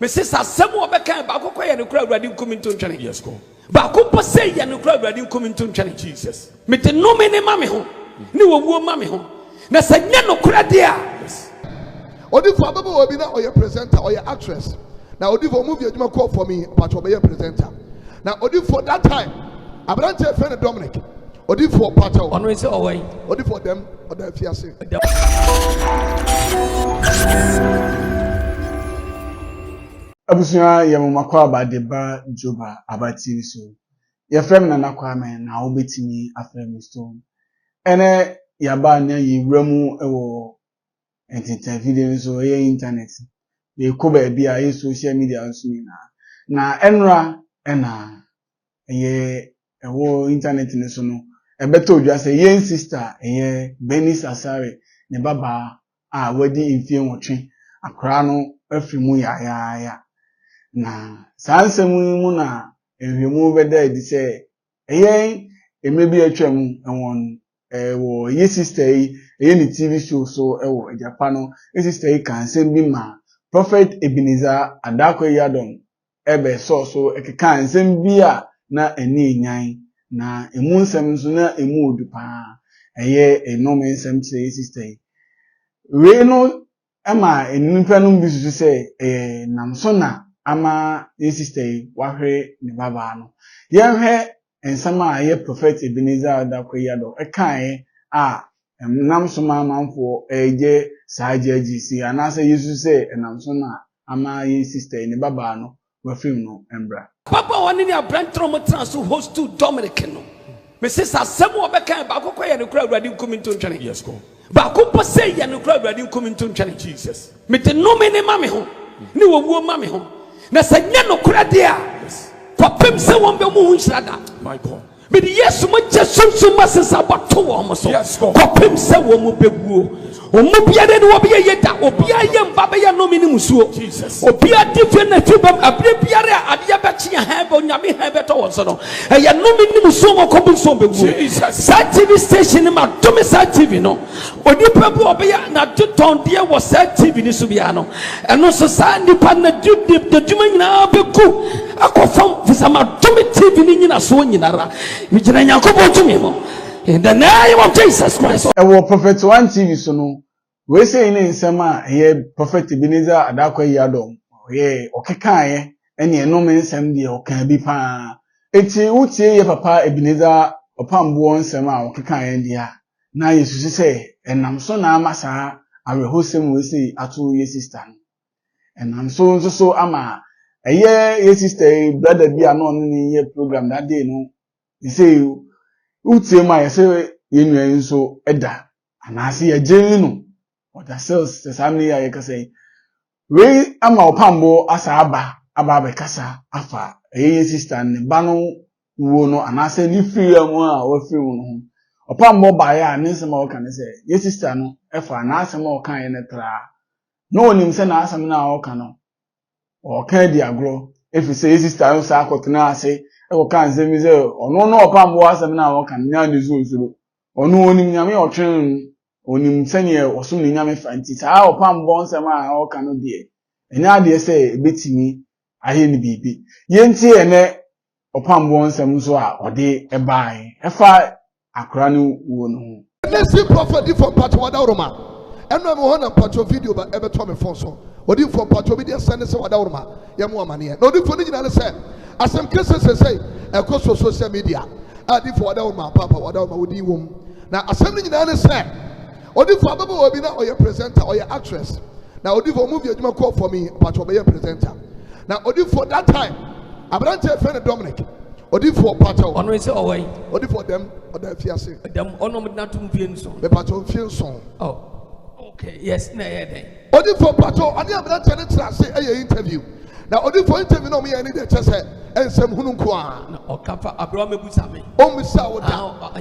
Mrs. Asamo Beka Bako and the crowd ready coming to Channel. Yes, go. Bako say and the crowd ready coming to Channel. Jesus. Mete no many mammy home. No woman mammy home. Nasanya no cradia. Yes. Odi for Baba will be now or your presenter or your actress. Now Odi for movie you call for me, but you'll be a presenter. Now Odi for that time, I branch a friend Dominic. Odi for Pato. On way away. Odi for them or their fiancé. Abusua yamumakwa abadeba Joba abati so ya frame na nakwame na obetimi aframe stone ene yaba na yiwramu ewo entertain video so ye internet ye ko ba bia ye social media nso na enra ena ye ewo internet ne so no ebeto odwa se ye sister ye Bernice Asare ne baba a wadi mfie nwotwe akra no afrimu ya na sansemu mu na ehwemu beda edi se eyen emebi atwam ewon wo ye sister yi ni TV show so ewo Japan no sister yi kan sem bi ma Prophet Ebenezer Adakwa ebe so ekeka nsem bi a na eni enyan na emu nsem so na emu odupa eye enome nsem se sister yi we no ama enimpa no bi so se namso na ama ye sister wahwe ne baba no yenhwe ensama ye Prophet Ebenezer Adakwa ekan a namso manfo eje saje gc anase yesu se namso na ama ye sister ne baba no wafim no embra Papa one ni abrantro mo transo host to Dominic no Mrs. Asamo Beka Bako and the crowd ready coming to Channel. Yes, go. Bako say and the crowd ready coming to Channel. Jesus. Mete no many mammy home. No woman mammy home. Nasanya no cradia. Yes. Papim se won't be moonshada. My God. But yes, much just some masses about 2 almost. Yes, go. Papim se won't be woo. Omubia de wabia yeta. Obia yam babaya no minimum. Jesus. Obia different tubam abripiare adiabachi have on yami have at all. So ya no minimum so mo Jesus. Sat TV station ma to Sat TV no. Odi pebu obia na to ton dia was Sat TV ni subiano. And no so sandy pan the juma na beku. Akofam visama to me TV ni na so nyinara. Mi jina nyakobo to me mo. In the name of Jesus Christ. Ewo Prophet 1 TV so no we say ni nsema ye Prophet Ebenezer Adakwa ye okekan ye ene enome nsem de okan bi pa eti utie ye papa Ebenezer Opambour nsema okekan ye dia na yesu se enam so na amasa arehosem we say atu ye sister enam so ama ye sister brother bi ano ni ye program that day no he say utie ma ye say yenua nso eda anase ye gye no oda sales the family ya ka say we ama Opambour asa aba be kasa afa ye sister ne ba no wo no anase ni free am a wa free wo no Opambour ba ya ne nsema wo kan say ye sister no efa na asema wo kan ye ne tra no onim se na asema na wo kan no o kan di agro efi say ye sister no sa akotena ase e wo kan se mi se ono no Opambour asema na wo kan nya de zuzuru ono onim nyame otwen onim sene osum ni nyame fanti sa Opambour nsema a wo kan no de enya de se betimi ahe ni bibi yenti ene Opambour nsem so a ode ebai efa akra no wo no Let's see prophet from Patwada Roma. And I'm on a patch of video but ever told me for so. What if from Patch of video send us what Roma? Yamu Mania. No, the funny I said, as some cases say, across social media. I did for Roma, Papa, what Roma would you? Now, assembly in the said, what if Papa will be now or your presenter or your actress? Now, what if a movie you call for me, Patch of your presenter? Now, what if for that time, I branch a friend Dominic. Odi for Pato. On way away. Odi for them or their fiancé. Them on not to feel so. The Pato feel song. Oh, okay. Yes, no, Odi for Pato. I never done to say a interview. Now, Odi for interview, no me any day just say and some hunukwa. Or Kappa Abraham Busami. Oh, Miss Sour.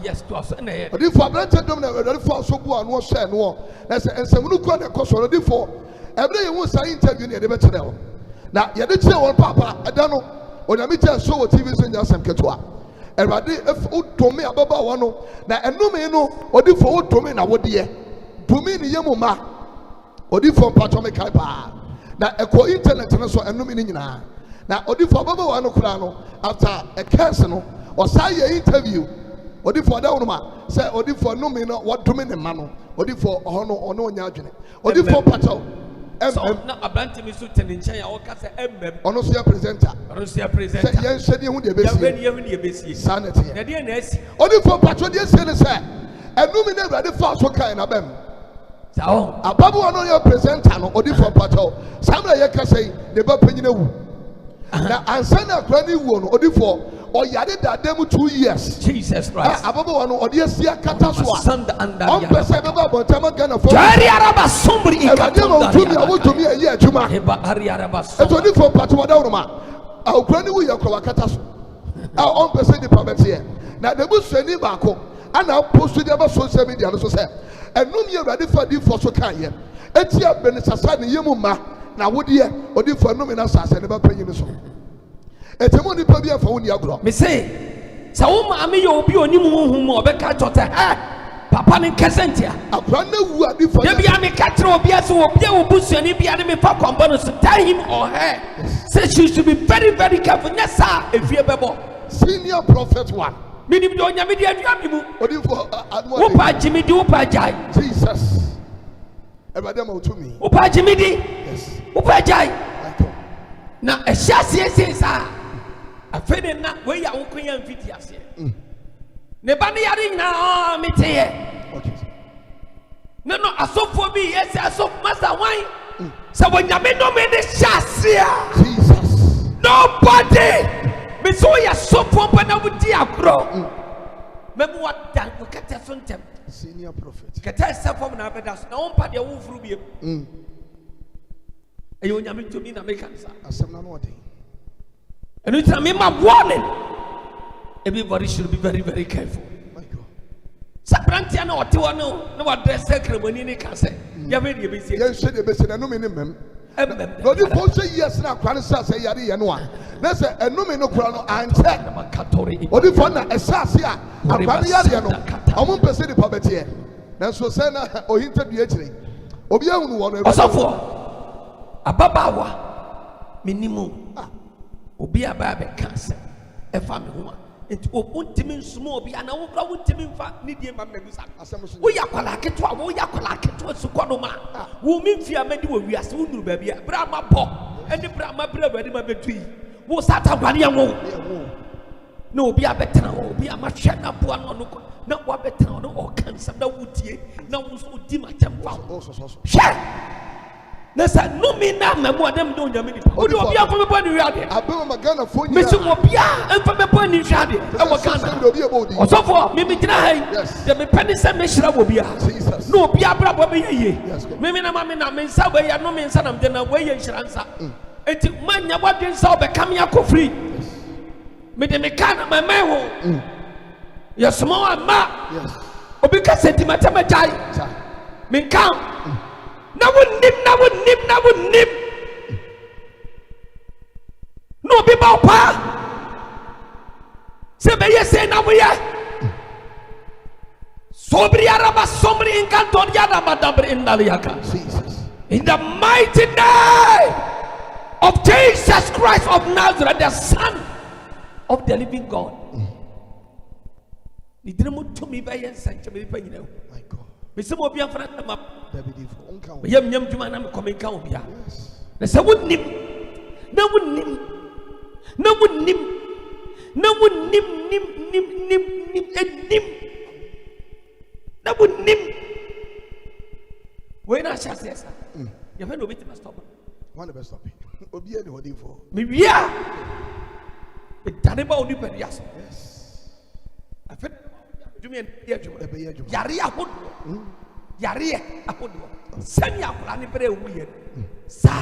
Yes, to us. Odi for Branton Dominic, Odi for Sobu and was share no. That's and some hunukwa the cost Odi for. Every day you say interview near the better. Now, you did say one Papa, I don't know. When I meet you, show TV send us some ketwa. And I did if to me about one. Now, and no me no, or do for to me now, what dear? To me, the Yamuma, or do for Patomic Kaipa. na ɛkɔ internet no so ɛnum ni nyinaa na odifo baba wa no kura no after a case no ɔsa yɛ interview odifo da wonoma sɛ odifo numi no wɔdome ne ma no odifo ɔho no ɔno nya adwene odifo pato na abranti mi so tene nkyɛn a wɔka sɛ ɔno so yɛ presenter sɛ yɛn hyɛdeɛ hu deɛ bɛsi sanity na deɛ na asi odifo pato deɛ sie ne sɛ ɛnum ne awurade fa so kan na bɛm sao ababu wa no yɛ presenter no odifo pato samra yɛ kasa yi ne ba panyina wu na ansa na akora ne wu no odifo ɔyare dadam 2 years Jesus Christ ababu wa no ɔde asia kata so a ɔmpɛsɛ bɛba abɔntama Ghana fo jari araba sombri ikatunda awotumi ayi adwuma eba ari araba sombri eto odifo pato wada wonoma akora ne wu yɛ kora kata so ɔmpɛsɛ nipa bɛteɛ na debusuani baako ana post de aba social media no so sɛ ɛnum yɛ awurade fa difo so kan yɛ etia Bernice Asare ne yemu ma na wodeɛ odifo ɛnum na asase ne ba panyin so etemo nipa bi afa woni agorɔ me say sɛ wo maame yɛ obi onim honhom ɔbɛka kyɔtɛ papa ne nkɛsɛntia akora na wu adifo de bia me ka kyerɛ obi ase obi a obusuani bia ne me fa kɔmbɔ no so tell him or her say she should be very very careful nyɛ saa efie bɛbɔ senior prophet one minim de onyame de adua mi mu odifo wo pa jimi di wo pa jai Jesus everybody ma utumi wo pa jimi di yes wo pa jai na ɛhyɛ aseɛ saa afei na we ya wo kwan mfiti ase ne ba ne yare nyinaa meteyɛ no asofo bi yes asof masa wan sɛ wonyame no me ne hyɛ aseɛ Jesus nobody me so ya sofo pa na wodi agorɔ memu wadan ko kɛtɛ so ntɛm senior prophet kɛtɛ sɛ fam na abɛda so na wo mpa deɛ wo furu biem ɛyɛ onyame tumi na meka sa asɛm na no ɔden and it's a warning. Everybody should be very, very careful. My God. Sabrantia no Tiwano, no address ceremony in Cassa. You have any busy. Yes, said the best and no minimum. No, you both say yes now, Kranisa say Yadi and one. That's a numino crown and said, or the fun, a sasia, a Paniano, I won't pursue the poverty. That's what Sana or intermediately. Obian one was for a babawa minimum. Obi ababe cancer e family woman enti obuntimi nsumo obi ana wo kra wuntimi mfa ne die ma mebusa wo yakwala keto wo yakwala keto sukodo ma wo mimfi amadi wo wiase wo nuru ba bia bra ma bo eni bra ma bra badi ma betui wo sata gwani yanwo na obi abetena obi amahwe na boa no no na wo abetena no o cancer na wutie na wo so di ma tempa hwe nessa no me na memo dem do nyame ni o di obi afo me bɔ ni wiade abema magana fo me si obi a emfa me bɔ ni wiade e wɔ Ghana osofo me me gyina ha yi de me pɛ ni sɛ me hyira wɔ bi a no obi abra bɔ me yeye me na ma me na me nsa bɔ ya no me nsa na me na wɔ ye hyira nsa enti manya wadwe nsa o be kam ya kɔ free me de me kan ma me ho yes mo ama obi ka sentimenta ma jai me kan na wunnim no be ba pa se be yese na buya sobri araba somri inkantor yada madabri indaliaka in the mighty name of Jesus Christ of Nazareth, the Son of the living God. Ni diremo to me ba yen sanche me pa nyina. My God. Me se mo bia fana ma yam nyam djuma na me ko me kan obia na se wonnim we na sha se sa ya fe no bit must stop one the best stop obi e de hodi for me wia e tane ba oni pe ya so yes afa djuma en ya djuma yare ahodo yare ahodo sani akula ni bere wu ye sa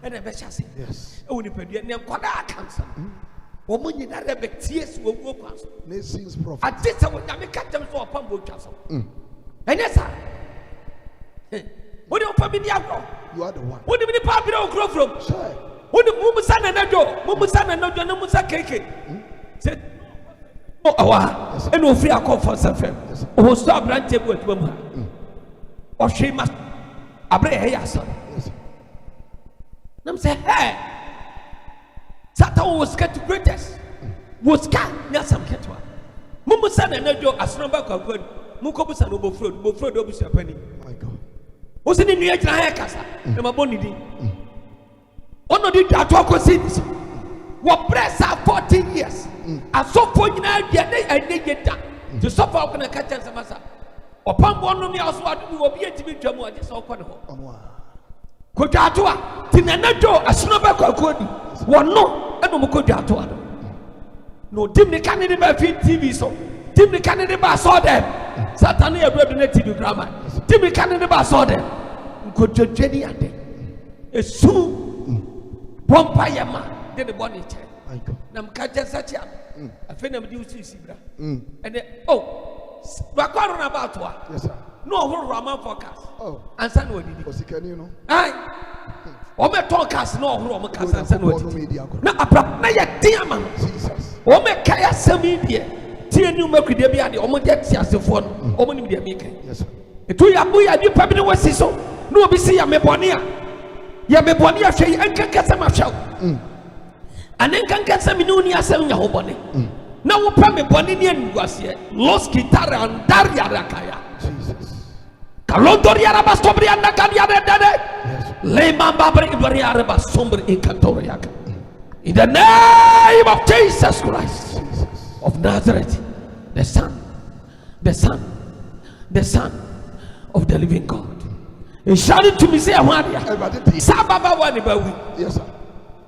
ene be chase yes e woni pedua ne nkoda cancer wo mo nyina re be ties wo wu kwaso nations prophet adisa wo nyame ka dem so Opambour twaso ene sa wo de family agro you are the one wo de ni pa bere okro from wo de mu musa na najo na musa keke se o awa ene ofri akofo sefem o so abrante bu atuma mu o hwe ma abre he ya so Nam say, hey, Satan was get to greatest. Was can Nasam Ketwa. Mumusan and Najo as number of good. Mukobusan Bofro Dobus penny. My God. Was in the New Casa, and my bonny. Ono di atoko cities. What press 14 years. And so for you now, and they get that. To suffer on a catch and Samasa. Opambour no me also will be a TV drama. I just saw Kono. Kojatua, Tinanajo, a snowball code. One no, and no Kojatua. No, Tim the candidate by TV so. Tim the candidate by saw them. Satania brought the TV drama. Tim the candidate by saw them. Could you Jenny at them? A soon. One payama, then the bonnet. Nam catch such a phenom do see, and then, oh, Bakwaron about what? Yes, sir. No whole Raman forecast. Oh, and son, what did you know? I Ome talkers no Roman cast and son. Now, a proper dear man, Jesus. Ome Kaya Samidia, Tia New Mercury, the Omodetia, the phone, Omonia making. Yes, sir. A 2 year boy, I do probably was so. No, be see a Mebonia. Yamebonia say, and can get some of show. And then can get some Nunia selling your whole body. Now, Opambour Boninian was here, Los Guitar and Daria Rakaya. Jesus. Kalondoria Rabastobria Nakadia Dade. Lema Babri Ibariaraba Somber in Cantoriaca. In the name of Jesus Christ of Nazareth, the Son of the living God. He shouted to me, say, Sababa Wanibawi. Yes, sir.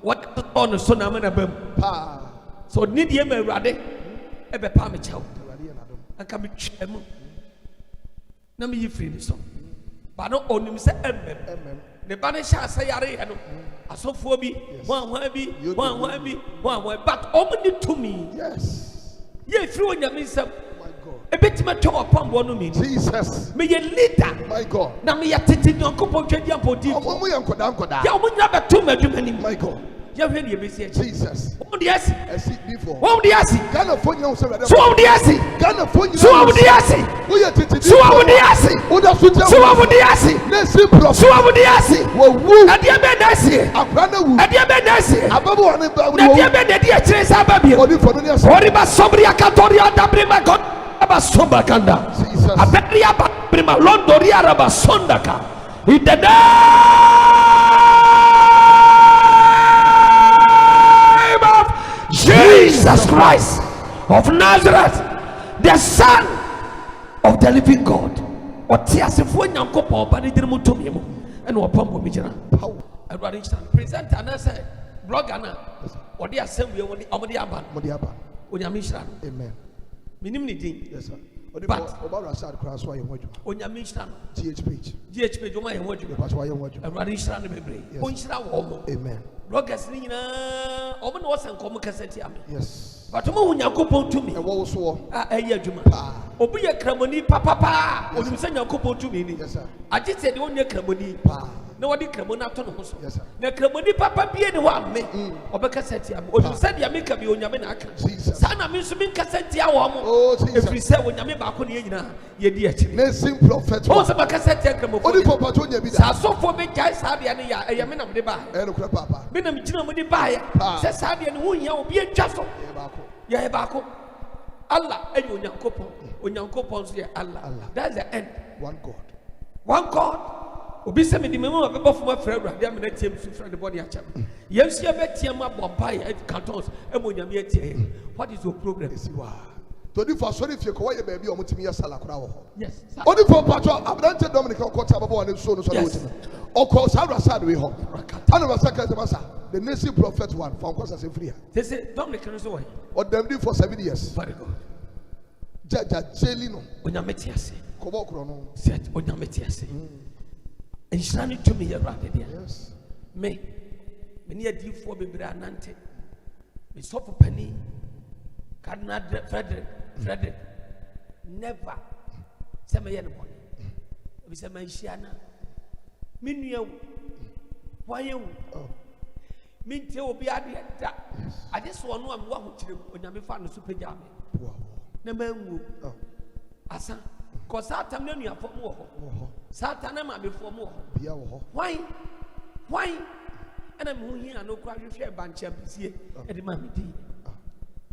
What on the son of Manabem? So need ye me rade ebe pa me chaw aka me twemu na me yifri ni so ba no onim se emmem ne ba ne sha se yare no asofo bi wan bi but omni to me yes ye firi onyame nsam my God ebetima twa Opambour no me Jesus me ye leader my God na me ya tete nyankopon twadi ampodi omo ye nkoda ya omo nyina beto madwumani my God. Jesus. Oh, yes. Before. Oh, yes. Ghana phone you so Ghana phone you. So yes. Who you titi? So yes. Who da suit you? So yes. Nesi pro. So yes. Wo wu. Adia be nasi. Abrana wu. Adia be nasi. Ababu ane ba wu. Adia be dedi e chere sa ba bi. Odi for no yes. Ori ba sobria katoria da brima god. Aba somba kanda. Jesus. Abria ba brima londoria raba sondaka. In the Jesus Christ of Nazareth, the Son of the living God. What tears if when you go but it didn't to me and Opambour Mijana. I rather present and I say, Blogana, or the assembly of the Amodiaban, Onyamishan. Amen. Minimity. Yes, sir. But about a sad cross, why you want you? Onyamishan, GHP, why you want you? That's why you want you. I rather stand the baby. Amen. Bloggers, Omen wasn't common cassette. Yes. But when you go to me, I was so a year Juma. Obi a cramoni, papa, or you send your couple to me. Yes, sir. I just said only a cramoni, pa. Nobody cramona to know. Yes, sir. The cramoni, papa, be anyone, me, or a cassette. Or you said you make a be on your menac. Sana means to be cassette. Oh, if we say when you make back on ye dear. Let's sing prophet. Also, a cassette. Only for Patonia. So for me, guys, I am in the bar. Papa. Benam Jina Modi Baya, says Sabi and Wunya will be a jastle. Yabako Allah, and Unyanko here, Allah. That's the end. One God. Obisemi the memo of a buff my friend, they are not team to friend the body. Yes, you have a team up Bombay at cantons, and Munyamia. What is your problem? Todi for sorry if you call your baby or Mutimia Salacrao. Yes. Only for Patrol, I've done to Dominic Cotababo and so on. Or call Sarah Sad we hope. I know a second the Nisi prophet one from Costa Free. They say Dominic away. Or them for 7 years. Very good. Jaja Jelino, Onyametiasi, Kobokrono, said Onyametiasi. And she ran it to me around there. Yes. Me, many a deep for baby Nante. We saw for Penny. Cardinal Frederick, never say my anybody. We say my Shiana. Minu, why you? Mean will be at that. I just want to know what when I'm found a super jam. Never move. Asa, cause Satan knew for more. Satan before more. Why? and I'm here no crowd you share bunch of here at the mammy D.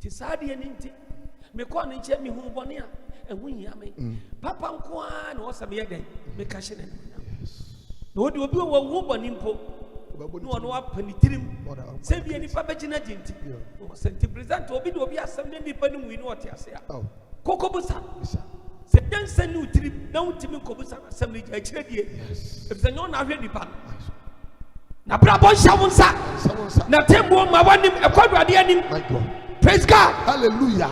Tisadi and inti. Me call and check me who bonia and we yammy. Papa and Kwan was a mere day. Me cashin. No, do you be one woman impo? No one up penitrim. Save any Pabagina Jinti. Sent present to be a Sunday depending we know what you say. Oh, Cocobusa. Then send you trip down to me Cobusa Assembly. I check you. If the non are ready, pan. Na brabo shawunsa. Na tembo mawanim ekwadwa ade anim. My God. Praise God. Hallelujah.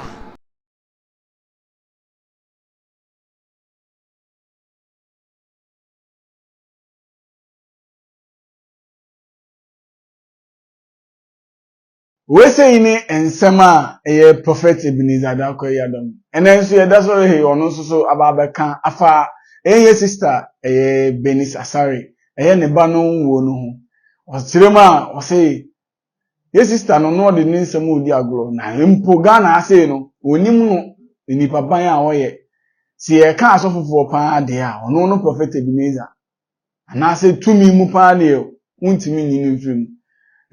We say in ensema a prophet Ebenezer Dakoyadom. And then so that's what he so ababeka afa sister Bernice Asare ne ba no wo no ho. Osirema o say ye sister no de nsem odi agro na mpo Ghana ase no onim no ni papa ya oye. Si e ka asofofo pa de a ono no prophet Ebenezer. Ana say tumi mu pa de untimi nyini mfim.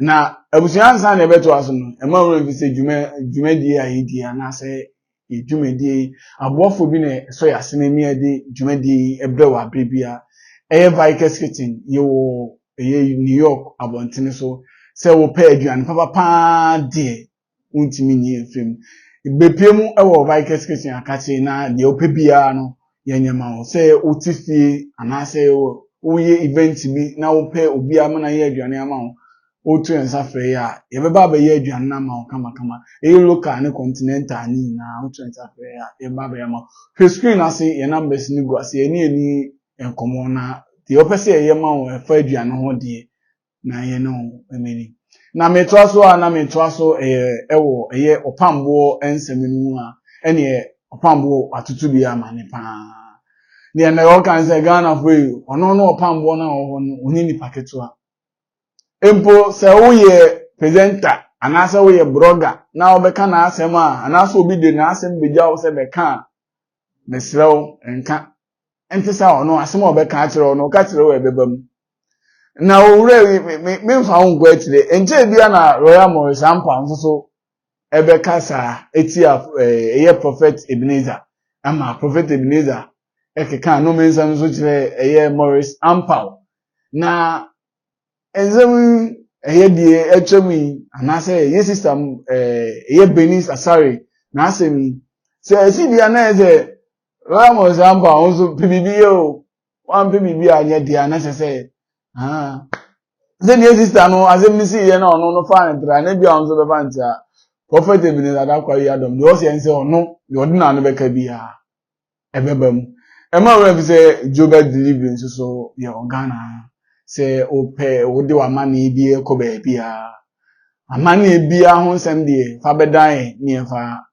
Na abusuansa na ebeto aso no ema won fi se dwumadi ayidi ana se dwumadi abofo bi na so ya senemi ade dwumadi ebrewa brebia Vikes Kitchen yo New York abontene so se wo pa aduan papa de untimi ni efim bepiemu ewo Vikes Kitchen akache na de opebia no yanyama wo se otifie ana se wo ye event bi na wo pa obi amana ye aduan ama otu ensa fe ya yebeba ba ye aduan na ma kama local ne continental ni na otu ensa fe ya yebeba ba ya ma fe screen ase ye numbers ni go ase eni enkomo na the opese ye ma wo fa aduan ho de na ye no emeni na metwa so ewo ye Opambour ensem a ene Opambour atutu bi ama ne pa ne na yo kan se Ghana for you ono no Opambour na ho no oni ni paketua empo se woye presenter anase woye blogger na obeka na asem a anase obi de na asem beja wo se beka mesrew enka entisa ono asem obeka akire ono ka kire wo ebebam na owure me mfa wo ngwa akire enje bia na Royal Morris ampa nso ebeka sa etia eye prophet Ebenezer ama prophet Ebenezer ekeka no mensa nso kire eye Morris ampa na enzem die etwemi anase ye system ye Bernice Asare na asemi se si bia na eze Ramos amba onzo PBB o wan PBB anya dia na se then ye sister no asemi si ye na ono no fa ntra na bia onzo be fa ntra prophet Ebenezer Dakoyadom do se ense ono de odina no be ka bia ebebam ema we fi se Joba delivery so ye Ghana se ope wode wa mani bi e ko ba bia amani bia ho nsem de fa bedan ne fa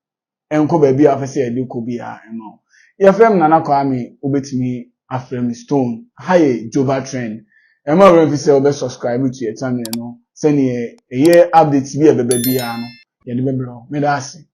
enko ba bia fa se e de ko bia eno ye frem na Kwame obetimi afrem stone haye Joba trend ema we fi se obe subscribe to your channel no se ne ye update bi e beba bia no ye de bebro me da ase